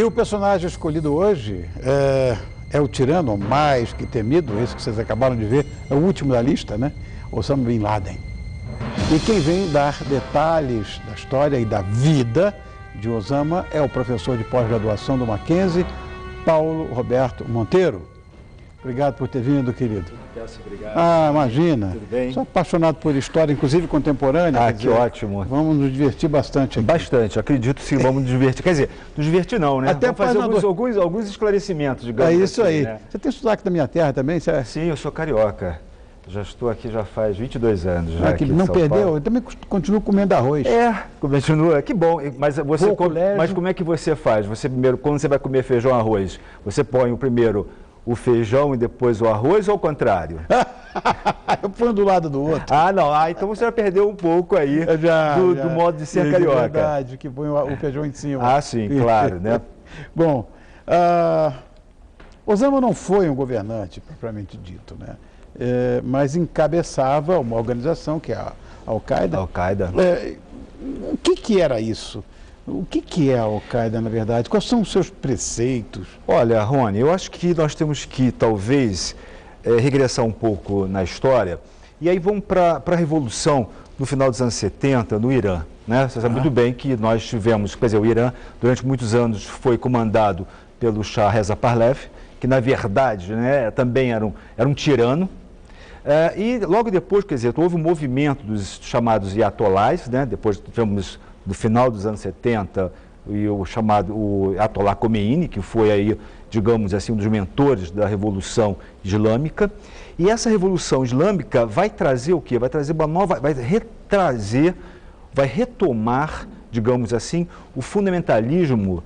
o personagem escolhido hoje é o tirano mais que temido, esse que vocês acabaram de ver, é o último da lista, né? Osama Bin Laden. E quem vem dar detalhes da história e da vida de Osama é o professor de pós-graduação do Mackenzie, Paulo Roberto Monteiro. Obrigado por ter vindo, querido. Peço, obrigado. Ah, imagina. Tudo bem? Sou apaixonado por história, inclusive contemporânea. Ah, que ótimo. Vamos nos divertir bastante aqui. Bastante, acredito sim, vamos nos divertir. Quer dizer, nos divertir não, né? Até vamos fazer alguns esclarecimentos, digamos. É isso assim, aí. né? Você tem sotaque da minha terra também? Você... Sim, eu sou carioca. Já estou aqui já faz 22 anos. Já que aqui não São perdeu? Paulo. Eu também continuo comendo arroz. Continua. Que bom. Mas você colégio. Mas como é que você faz? Você primeiro, quando você vai comer feijão e arroz, você põe primeiro o feijão e depois o arroz ou ao contrário? Eu ponho do lado do outro. Ah, não. Então você já perdeu um pouco aí do modo de ser carioca. É verdade, que põe o feijão em cima. Ah, sim, claro, né? Bom, Osama não foi um governante, propriamente dito, né? Mas encabeçava uma organização que é a Al-Qaeda. Al-Qaeda. O que era isso? O que é a Al-Qaeda, na verdade? Quais são os seus preceitos? Olha, Rony, eu acho que nós temos que, talvez, regressar um pouco na história. E aí vamos para a Revolução no final dos anos 70, no Irã. Né? Você sabe muito bem que nós tivemos, quer dizer, o Irã, durante muitos anos, foi comandado pelo Shah Reza Pahlavi, que, na verdade, né, também era um tirano. E logo depois, quer dizer, houve um movimento dos chamados Ayatollahs, né? Depois tivemos, no final dos anos 70, o Ayatollah Khomeini, que foi aí, digamos assim, um dos mentores da Revolução Islâmica. E essa Revolução Islâmica vai trazer o quê? Vai trazer uma nova, vai retomar, digamos assim, o fundamentalismo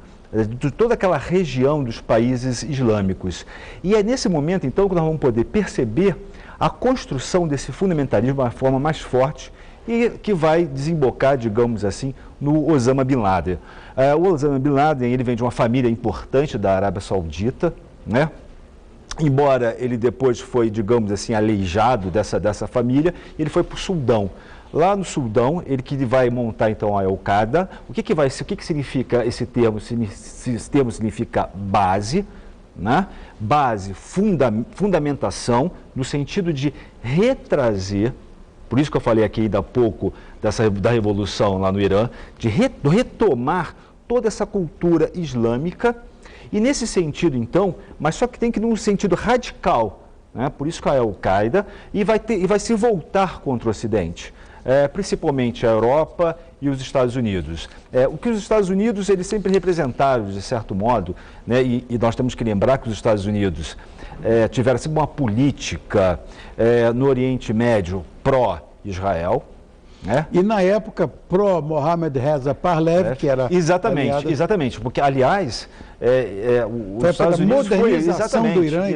de toda aquela região dos países islâmicos. E é nesse momento, então, que nós vamos poder perceber a construção desse fundamentalismo de uma forma mais forte e que vai desembocar, digamos assim, no Osama Bin Laden. O Osama Bin Laden, ele vem de uma família importante da Arábia Saudita, né? Embora ele depois foi, digamos assim, aleijado dessa família, ele foi para o Sudão. Lá no Sudão, ele que vai montar então a Al-Qaeda. O que significa esse termo? Esse termo significa base, né? Base, fundamentação, no sentido de retrazer, por isso que eu falei aqui ainda há pouco da Revolução lá no Irã, de retomar toda essa cultura islâmica, e nesse sentido então, mas só que tem que ir num sentido radical, né? Por isso que é a Al-Qaeda, e vai se voltar contra o Ocidente. Principalmente a Europa e os Estados Unidos. O que os Estados Unidos, eles sempre representaram, de certo modo, né, e nós temos que lembrar que os Estados Unidos tiveram sempre uma política no Oriente Médio pró-Israel, né? E na época pró-Mohamed Reza Pahlavi, que era... Exatamente, porque, aliás, os Estados Unidos foi exatamente do Irã,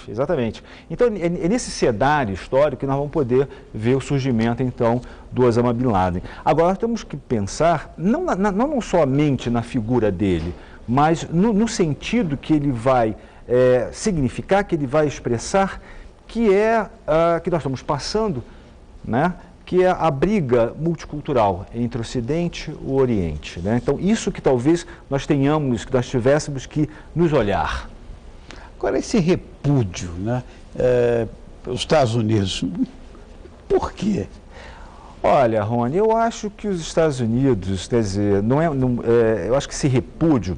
exatamente. Então, é nesse cenário histórico que nós vamos poder ver o surgimento, então, do Osama Bin Laden. Agora, nós temos que pensar, não somente na figura dele, mas no sentido que ele vai significar, que ele vai expressar, que nós estamos passando, né? Que é a briga multicultural entre o Ocidente e o Oriente, né? Então, isso que talvez nós tivéssemos que nos olhar. Agora, esse repúdio, né, pelos Estados Unidos, por quê? Olha, Rony, eu acho que os Estados Unidos, quer dizer, eu acho que esse repúdio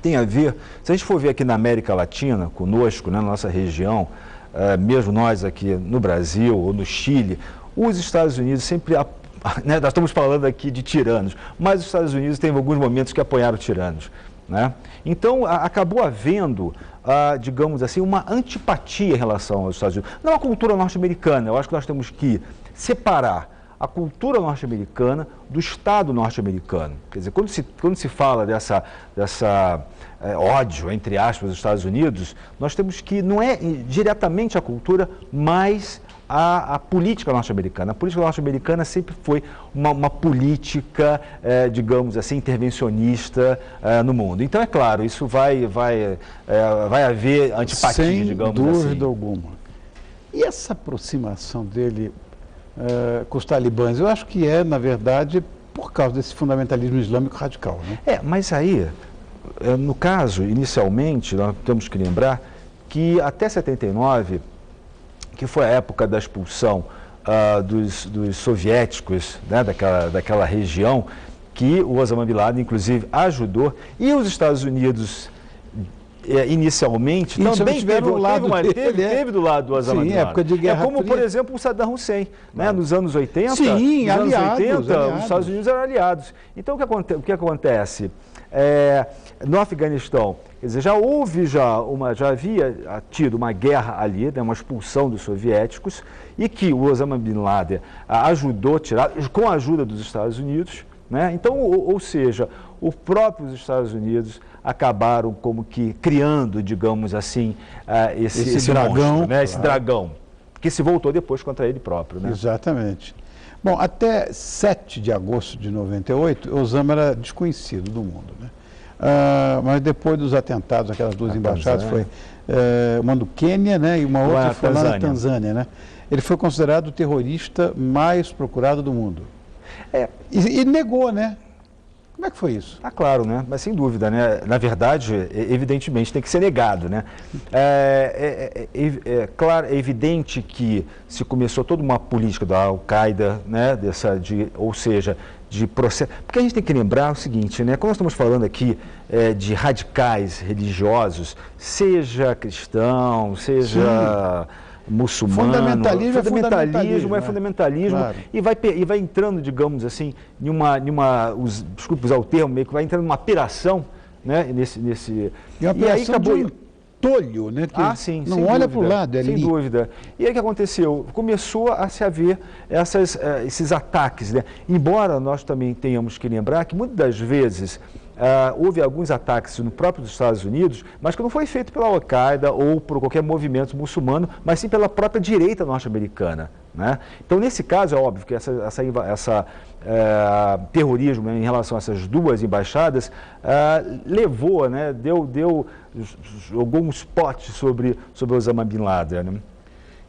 tem a ver, se a gente for ver aqui na América Latina, conosco, né, na nossa região, mesmo nós aqui no Brasil ou no Chile, os Estados Unidos sempre, né, nós estamos falando aqui de tiranos, mas os Estados Unidos têm alguns momentos que apoiaram tiranos, né? Então, acabou havendo, digamos assim, uma antipatia em relação aos Estados Unidos. Não a cultura norte-americana, eu acho que nós temos que separar a cultura norte-americana do Estado norte-americano. Quer dizer, quando se fala dessa ódio, entre aspas, dos Estados Unidos, nós temos que, não é diretamente a cultura, mas a política norte-americana. A política norte-americana sempre foi uma política, digamos assim, intervencionista no mundo. Então, é claro, isso vai haver antipatia, digamos assim. Sem dúvida alguma. E essa aproximação dele com os talibãs, eu acho que na verdade, por causa desse fundamentalismo islâmico radical, né? Mas aí, No caso, inicialmente, nós temos que lembrar que até 79, que foi a época da expulsão dos soviéticos, né, daquela região, que o Osama Bin Laden, inclusive, ajudou, e os Estados Unidos, inicialmente, também teve do lado do Osama Bin Laden. Época de Guerra como, Fria. Por exemplo, o Saddam Hussein, né, nos anos 80, Sim, aliados. Os Estados Unidos eram aliados. Então, o que acontece? No Afeganistão, quer dizer, já havia tido uma guerra ali, né, uma expulsão dos soviéticos, e que o Osama Bin Laden ajudou a tirar, com a ajuda dos Estados Unidos, né? Então, ou seja, os próprios Estados Unidos acabaram como que criando, digamos assim, esse dragão, monstro, né? claro. Esse dragão, que se voltou depois contra ele próprio, né? Exatamente. Bom, até 7 de agosto de 98, Osama era desconhecido do mundo, né? Mas depois dos atentados, aquelas duas embaixadas, foi uma do Quênia, né, e uma outra foi lá na Tanzânia, né? Ele foi considerado o terrorista mais procurado do mundo. E negou, né? Como é que foi isso? Claro, né? Mas sem dúvida, né? Na verdade, evidentemente, tem que ser negado, né? Claro, é evidente que se começou toda uma política da Al-Qaeda, né? Ou seja, de processo. Porque a gente tem que lembrar o seguinte, né? Quando nós estamos falando aqui de radicais religiosos, seja cristão, seja muçulmano, fundamentalismo, claro. e vai entrando, digamos assim, desculpe usar o termo, meio que vai entrando numa piração, né, E uma piração de um tolho, né, que sim, não olha para o lado, sem dúvida. E aí o que aconteceu? Começou a se haver esses ataques, né? Embora nós também tenhamos que lembrar que muitas das vezes houve alguns ataques no próprio dos Estados Unidos, mas que não foi feito pela Al-Qaeda ou por qualquer movimento muçulmano, mas sim pela própria direita norte-americana, né? Então, nesse caso, é óbvio que essa terrorismo, né, em relação a essas duas embaixadas levou, né, jogou um spot sobre Osama Bin Laden, né?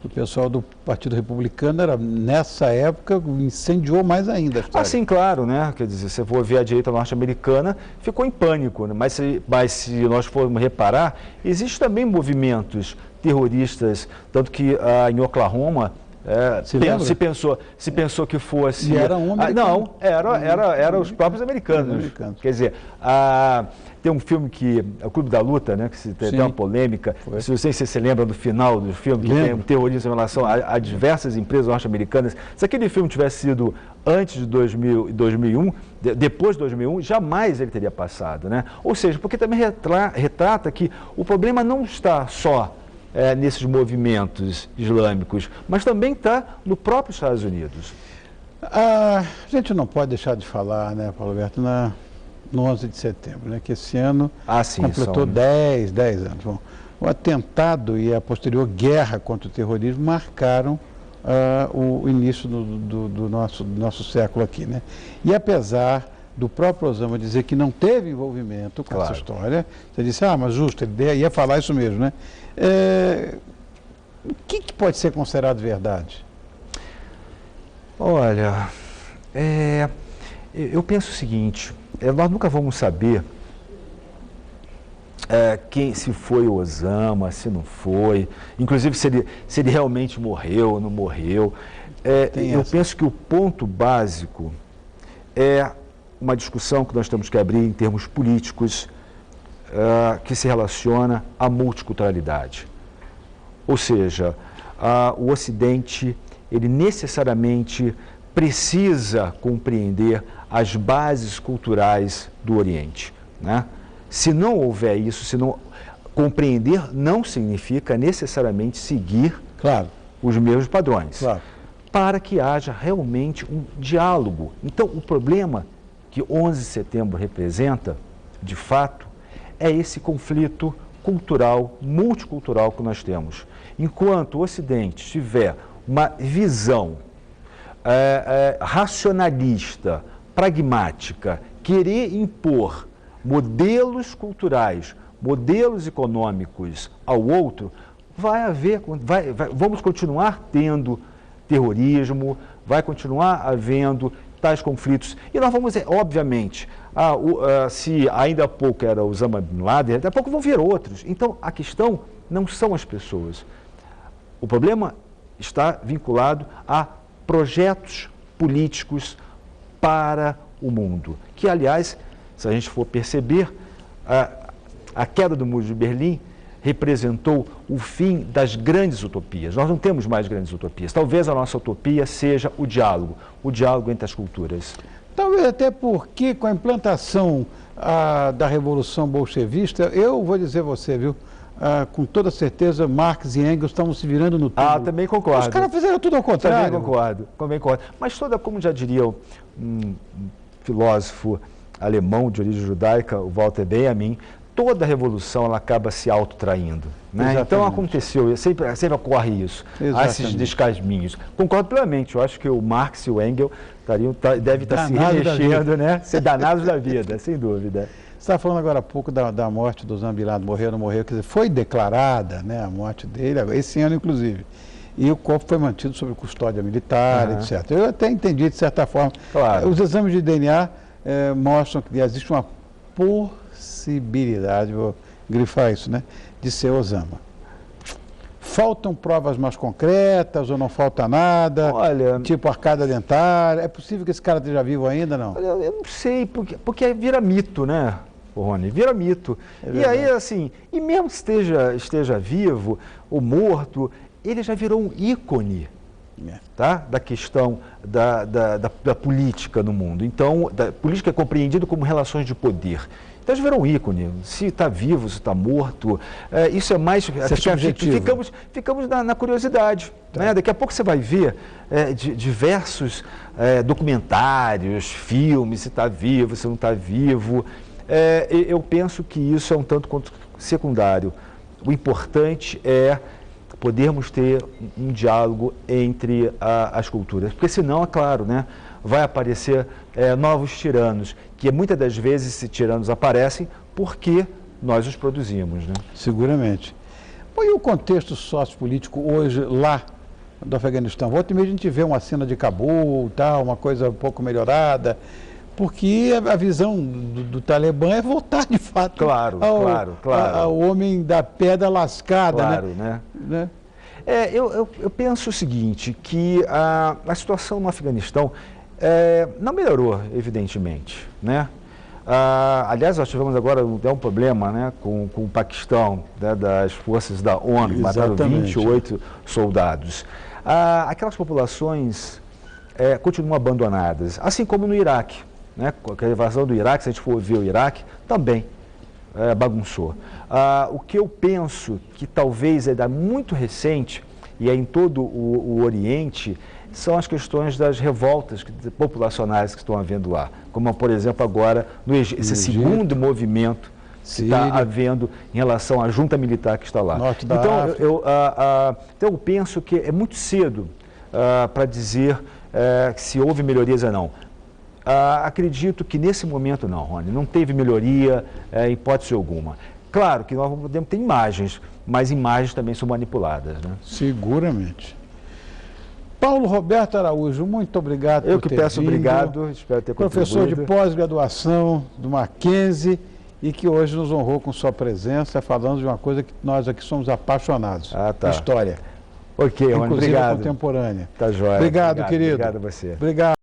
O pessoal do Partido Republicano, nessa época, incendiou mais ainda a história. Sim, claro, né? Quer dizer, se for ver a direita norte-americana, ficou em pânico, né? Mas se nós formos reparar, existem também movimentos terroristas, tanto que em Oklahoma, se pensou que fosse... E era um americano. Não, era os próprios americanos. Quer dizer, tem um filme que é o Clube da Luta, né, que tem uma polêmica. Não sei se você lembra do final do filme, que tem um terrorismo em relação a diversas empresas norte-americanas. Se aquele filme tivesse sido antes de 2001, depois de 2001, jamais ele teria passado, né? Ou seja, porque também retrata que o problema não está só nesses movimentos islâmicos, mas também está no próprio Estados Unidos. A gente não pode deixar de falar, né, Paulo Alberto, no 11 de setembro, né, que esse ano completou 10 anos. Bom, o atentado e a posterior guerra contra o terrorismo marcaram o início do nosso século aqui, né? E apesar do próprio Osama dizer que não teve envolvimento com essa história, você disse, mas justo, ele ia falar isso mesmo, né? O que pode ser considerado verdade? Olha, eu penso o seguinte, nós nunca vamos saber se foi o Osama, se não foi, inclusive se ele realmente morreu ou não morreu. Eu penso que o ponto básico é uma discussão que nós temos que abrir em termos políticos, que se relaciona à multiculturalidade. Ou seja, o Ocidente, ele necessariamente precisa compreender as bases culturais do Oriente, né? Se não houver isso, se não compreender, não significa necessariamente seguir os mesmos padrões, para que haja realmente um diálogo. Então, o problema que 11 de setembro representa, de fato, é esse conflito cultural, multicultural que nós temos. Enquanto o Ocidente tiver uma visão racionalista, pragmática, querer impor modelos culturais, modelos econômicos ao outro, vamos continuar tendo terrorismo, vai continuar havendo tais conflitos. E nós vamos, obviamente, se ainda há pouco era Osama Bin Laden, daqui a pouco vão vir outros. Então, a questão não são as pessoas. O problema está vinculado a projetos políticos para o mundo, que, aliás, se a gente for perceber, a queda do Muro de Berlim representou o fim das grandes utopias. Nós não temos mais grandes utopias. Talvez a nossa utopia seja o diálogo entre as culturas. Talvez até porque com a implantação da Revolução Bolchevista, eu vou dizer você, viu, com toda certeza, Marx e Engels estavam se virando no túmulo. Também concordo. Os caras fizeram tudo ao contrário. Também concordo. Mas como já diria um filósofo alemão de origem judaica, o Walter Benjamin, toda revolução ela acaba se autotraindo. Né? Então aconteceu, sempre ocorre isso, há esses descasminhos. Concordo plenamente, eu acho que o Marx e o Engels devem estar se remexendo, né? Ser danados da vida, sem dúvida. Você estava falando agora há pouco da morte do Osama Bin Laden, morreu ou não morreu, quer dizer, foi declarada, né, a morte dele, esse ano inclusive, e o corpo foi mantido sob custódia militar, etc. Eu até entendi de certa forma. Claro. Os exames de DNA mostram que existe uma possibilidade, vou grifar isso, né, de ser Osama. Faltam provas mais concretas ou não falta nada? Olha, tipo arcada dentária. É possível que esse cara esteja vivo ainda, não? Eu não sei, porque vira mito, né, Rony? Vira mito. E aí, assim, e mesmo que esteja vivo ou morto, ele já virou um ícone, tá? Da questão da política no mundo. Então, da política é compreendido como relações de poder. Então, já virou um ícone. Se está vivo, se está morto, isso é mais... Ficamos na curiosidade. Tá. Né? Daqui a pouco você vai ver diversos documentários, filmes, se está vivo, se não está vivo. Eu penso que isso é um tanto quanto secundário. O importante é podermos ter um diálogo entre as culturas. Porque senão, é claro, né, vai aparecer novos tiranos, que muitas das vezes esses tiranos aparecem porque nós os produzimos. Né? Seguramente. Bom, e o contexto sociopolítico hoje lá do Afeganistão? Volta e meia a gente vê uma cena de Cabul, tal, uma coisa um pouco melhorada, porque a visão do Talibã é voltar de fato claro. ao homem da pedra lascada. Claro, né? Eu penso o seguinte, que a situação no Afeganistão não melhorou, evidentemente, né? Aliás, nós tivemos agora um problema, né, com o Paquistão, né, das forças da ONU, mataram 28 soldados. Aquelas populações continuam abandonadas, assim como no Iraque, né? Com a invasão do Iraque, se a gente for ver o Iraque, também bagunçou. O que eu penso que talvez é muito recente, e é em todo o Oriente, são as questões das revoltas populacionais que estão havendo lá. Como, por exemplo, agora, no Egito, esse segundo movimento que está havendo em relação à junta militar que está lá. Então, eu penso que é muito cedo para dizer se houve melhorias ou não. Acredito que nesse momento não, Rony, não teve melhoria em hipótese alguma. Claro que nós podemos ter imagens, mas imagens também são manipuladas. Né? Seguramente. Paulo Roberto Araújo, muito obrigado por ter vindo. Eu que peço obrigado, espero ter contribuído. Professor de pós-graduação do Mackenzie e que hoje nos honrou com sua presença, falando de uma coisa que nós aqui somos apaixonados, história. Ok, Rony, inclusive obrigado. Contemporânea. Tá joia. Obrigado, querido. Obrigado a você. Obrigado.